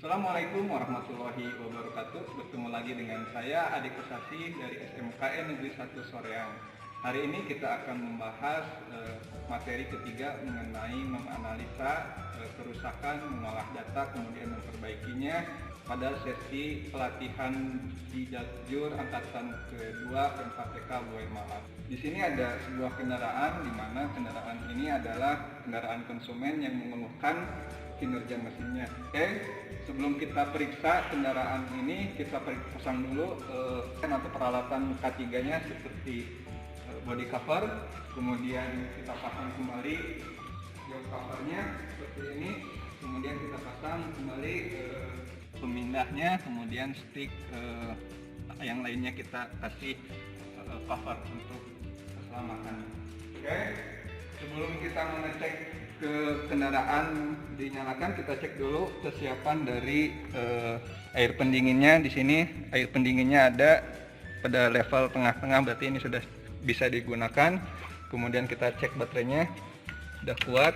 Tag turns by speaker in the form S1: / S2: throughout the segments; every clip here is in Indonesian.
S1: Assalamualaikum warahmatullahi wabarakatuh. Bertemu lagi dengan saya Adik Kusasi dari SMKN Negeri 1 Soreang. Hari ini kita akan membahas materi ketiga mengenai menganalisa kerusakan, mengolah data, kemudian memperbaikinya pada sesi pelatihan di Jur Angkatan Kedua MKTK Buaya Malang. Di sini ada sebuah kendaraan, di mana kendaraan ini adalah kendaraan konsumen yang mengeluhkan kinerja mesinnya. Oke, sebelum kita periksa kendaraan ini, kita pasang dulu atau peralatan K3-nya seperti body cover, kemudian kita pasang kembali yoke covernya seperti ini, kemudian kita pasang kembali pemindahnya, kemudian stick yang lainnya kita kasih cover untuk keselamatan. Oke, sebelum kita mengecek ke kendaraan dinyalakan, kita cek dulu kesiapan dari air pendinginnya. Di sini air pendinginnya ada pada level tengah-tengah, berarti ini sudah bisa digunakan. Kemudian kita cek baterainya sudah kuat.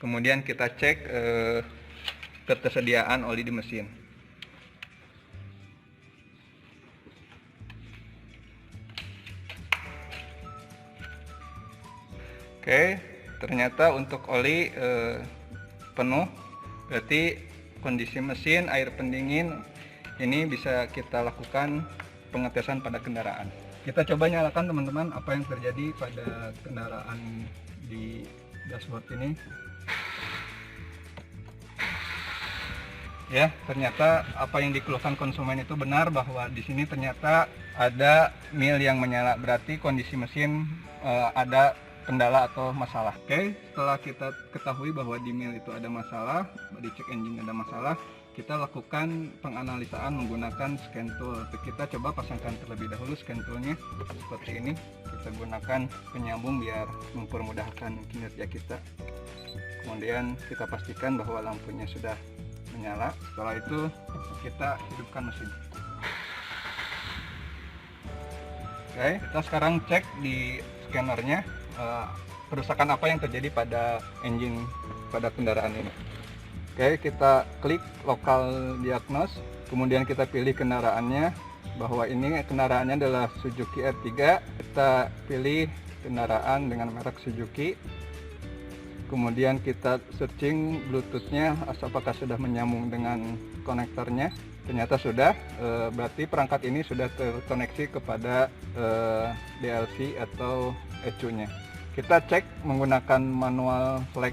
S1: Kemudian kita cek ketersediaan oli di mesin. Oke, ternyata untuk oli penuh, berarti kondisi mesin, air pendingin ini bisa kita lakukan pengetesan pada kendaraan. Kita coba nyalakan teman-teman apa yang terjadi pada kendaraan di dashboard ini. Ya, ternyata apa yang dikeluhkan konsumen itu benar, bahwa di sini ternyata ada mil yang menyala, berarti kondisi mesin ada kendala atau masalah. Oke, setelah kita ketahui bahwa di mil itu ada masalah, di check engine ada masalah, kita lakukan penganalisaan menggunakan scan tool. Kita coba pasangkan terlebih dahulu scan toolnya seperti ini. Kita gunakan penyambung biar mempermudahkan kinerja kita. Kemudian kita pastikan bahwa lampunya sudah menyala. Setelah itu kita hidupkan mesin. Oke, kita sekarang cek di scannernya kerusakan apa yang terjadi pada engine pada kendaraan ini. Oke, kita klik lokal diagnose, kemudian kita pilih kendaraannya, bahwa ini kendaraannya adalah Suzuki R3. Kita pilih kendaraan dengan merek Suzuki, kemudian kita searching Bluetooth-nya apakah sudah menyambung dengan konektornya. Ternyata sudah, berarti perangkat ini sudah terkoneksi kepada DLC atau ECU-nya. Kita cek menggunakan manual flag,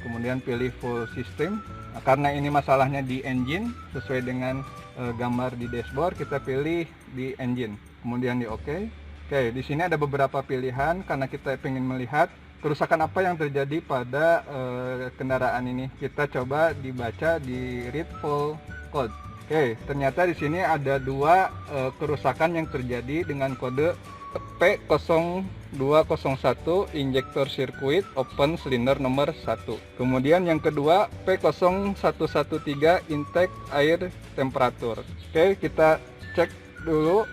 S1: kemudian pilih full system. Nah, karena ini masalahnya di engine, sesuai dengan gambar di dashboard, kita pilih di engine, kemudian di OK. Oke, di sini ada beberapa pilihan karena kita ingin melihat kerusakan apa yang terjadi pada kendaraan ini. Kita coba dibaca di read full code. Oke, ternyata di sini ada dua kerusakan yang terjadi dengan kode P0201 injektor sirkuit open silinder nomor 1. Kemudian yang kedua P0113 intake air temperatur. Oke, kita cek dulu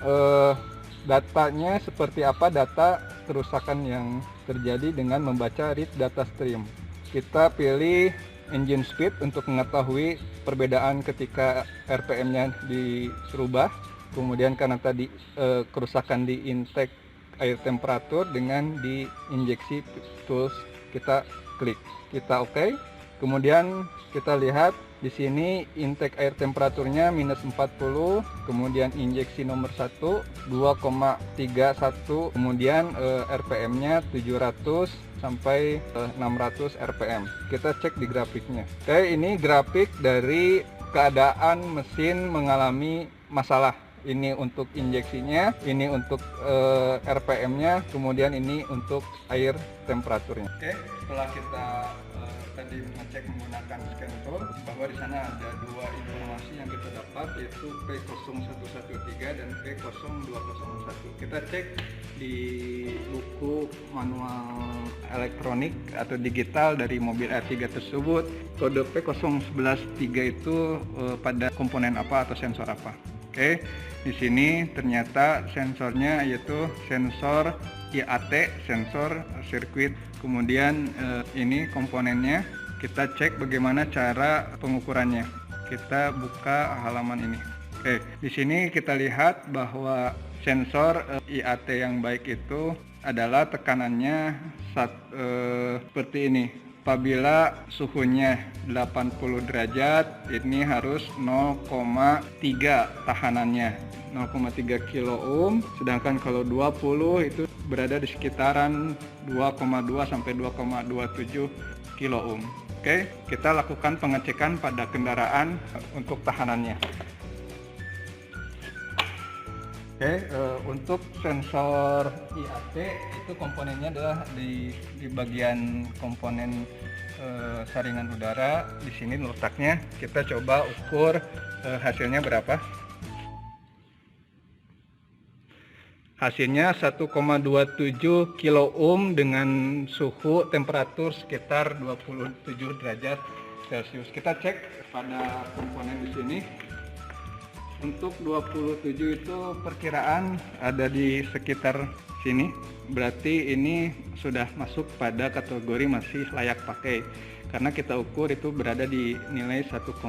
S1: datanya seperti apa, data kerusakan yang terjadi dengan membaca read data stream. Kita pilih engine speed untuk mengetahui perbedaan ketika RPM-nya dirubah. Kemudian karena tadi kerusakan di intake air temperatur dengan di injeksi tools, kita klik, kita OK. Kemudian kita lihat di sini intake air temperaturnya minus 40, kemudian injeksi nomor 1 2,31, kemudian RPM-nya 700 sampai 600 RPM. Kita cek di grafiknya. Oke, ini grafik dari keadaan mesin mengalami masalah. Ini untuk injeksinya, ini untuk RPM-nya, kemudian ini untuk air temperaturnya. Oke, setelah kita tadi mengecek menggunakan scan tool, bahwa di sana ada dua informasi yang kita dapat, yaitu P0113 dan P0201. Kita cek di buku manual elektronik atau digital dari mobil R3 tersebut, kode P0113 itu pada komponen apa atau sensor apa. Oke, di sini ternyata sensornya yaitu sensor IAT, sensor sirkuit. Kemudian ini komponennya, kita cek bagaimana cara pengukurannya. Kita buka halaman ini. Oke, di sini kita lihat bahwa sensor IAT yang baik itu adalah tekanannya seperti ini. Apabila suhunya 80 derajat, ini harus 0,3 tahanannya, 0,3 kilo ohm. Sedangkan kalau 20 itu berada di sekitaran 2,2 sampai 2,27 kilo ohm. Oke, kita lakukan pengecekan pada kendaraan untuk tahanannya. Oke, untuk sensor IAT itu komponennya adalah di bagian komponen saringan udara. Di sini letaknya. Kita coba ukur hasilnya berapa. Hasilnya 1,27 kilo ohm dengan suhu temperatur sekitar 27 derajat Celcius. Kita cek pada komponen di sini. Untuk 27 itu perkiraan ada di sekitar sini. Berarti ini sudah masuk pada kategori masih layak pakai. Karena kita ukur itu berada di nilai 1,27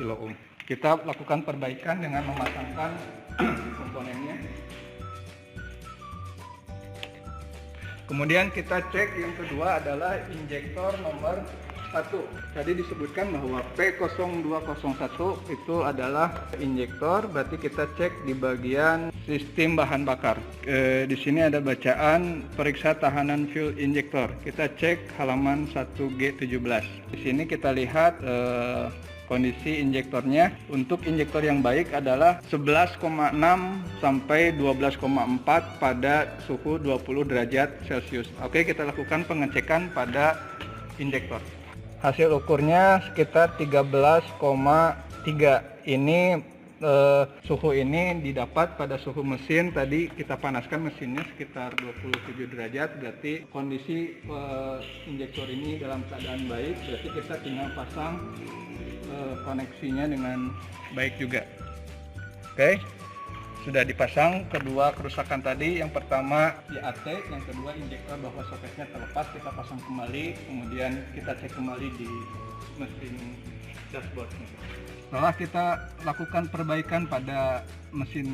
S1: kilo ohm. Kita lakukan perbaikan dengan memasangkan komponennya. Kemudian kita cek yang kedua adalah injektor nomor 1. Tadi disebutkan bahwa P0201 itu adalah injektor, berarti kita cek di bagian sistem bahan bakar. Di sini ada bacaan periksa tahanan fuel injektor. Kita cek halaman 1G17. Di sini kita lihat kondisi injektornya. Untuk injektor yang baik adalah 11,6 sampai 12,4 pada suhu 20 derajat Celcius. Oke, kita lakukan pengecekan pada injektor. Hasil ukurnya sekitar 13,3. Ini suhu ini didapat pada suhu mesin. Tadi kita panaskan mesinnya sekitar 27 derajat. Berarti kondisi injektor ini dalam keadaan baik. Berarti kita tinggal pasang koneksinya dengan baik juga. Oke, sudah dipasang kedua kerusakan tadi. Yang pertama IAT, yang kedua injektor bahwa soketnya terlepas. Kita pasang kembali, kemudian kita cek kembali di mesin dashboardnya. Setelah kita lakukan perbaikan pada mesin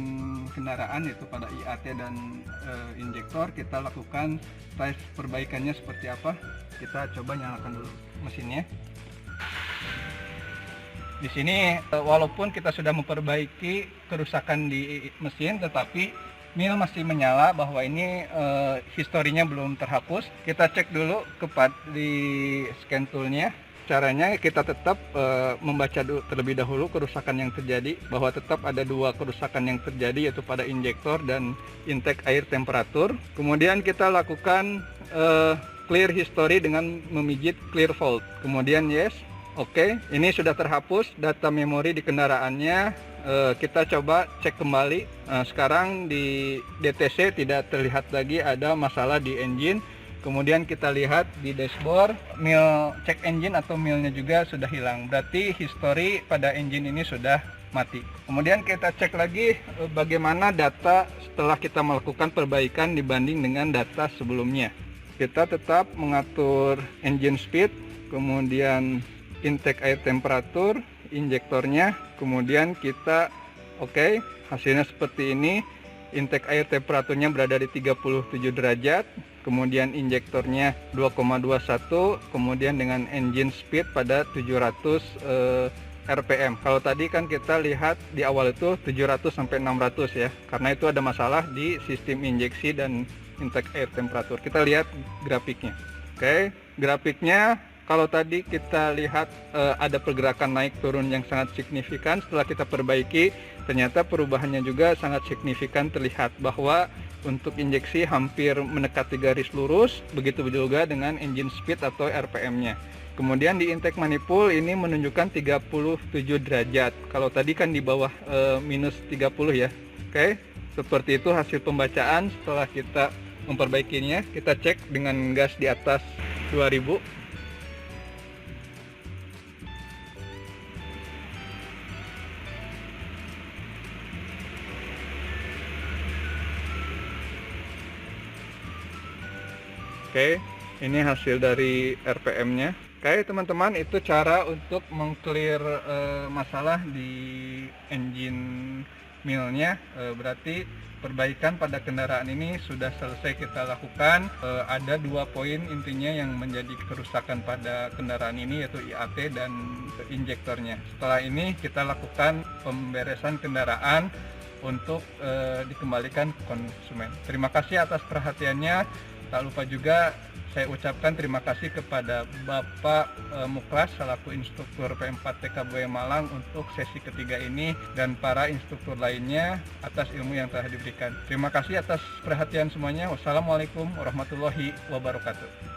S1: kendaraan, yaitu pada IAT dan injektor, kita lakukan tes perbaikannya seperti apa. Kita coba nyalakan dulu mesinnya. Di sini walaupun kita sudah memperbaiki kerusakan di mesin, tetapi mil masih menyala bahwa ini historinya belum terhapus. Kita cek dulu di scan toolnya. Caranya kita tetap membaca terlebih dahulu kerusakan yang terjadi, bahwa tetap ada dua kerusakan yang terjadi, yaitu pada injektor dan intake air temperatur. Kemudian kita lakukan clear history dengan memijit clear fault. Kemudian yes. Oke, ini sudah terhapus data memori di kendaraannya. Kita coba cek kembali. Sekarang di DTC tidak terlihat lagi ada masalah di engine. Kemudian kita lihat di dashboard, mil check engine atau milnya juga sudah hilang. Berarti history pada engine ini sudah mati. Kemudian kita cek lagi bagaimana data setelah kita melakukan perbaikan dibanding dengan data sebelumnya. Kita tetap mengatur engine speed, kemudian intake air temperatur, injektornya, kemudian kita hasilnya seperti ini. Intake air temperaturnya berada di 37 derajat, kemudian injektornya 2,21, kemudian dengan engine speed pada 700 RPM. Kalau tadi kan kita lihat di awal itu 700 sampai 600 ya, karena itu ada masalah di sistem injeksi dan intake air temperatur. Kita lihat grafiknya. Grafiknya kalau tadi kita lihat ada pergerakan naik turun yang sangat signifikan, setelah kita perbaiki ternyata perubahannya juga sangat signifikan terlihat, bahwa untuk injeksi hampir mendekati garis lurus, begitu juga dengan engine speed atau RPM-nya. Kemudian di intake manifold ini menunjukkan 37 derajat. Kalau tadi kan di bawah minus 30 ya. Seperti itu hasil pembacaan setelah kita memperbaikinya. Kita cek dengan gas di atas 2000. Ini hasil dari RPM-nya. Oke teman-teman, itu cara untuk mengclear masalah di engine millnya. Berarti perbaikan pada kendaraan ini sudah selesai kita lakukan. Ada 2 poin intinya yang menjadi kerusakan pada kendaraan ini, yaitu IAT dan injektornya. Setelah ini kita lakukan pemberesan kendaraan untuk dikembalikan ke konsumen. Terima kasih atas perhatiannya. Tak lupa juga saya ucapkan terima kasih kepada Bapak Muklas selaku instruktur P4TK Buaya Malang untuk sesi ketiga ini, dan para instruktur lainnya atas ilmu yang telah diberikan. Terima kasih atas perhatian semuanya. Wassalamualaikum warahmatullahi wabarakatuh.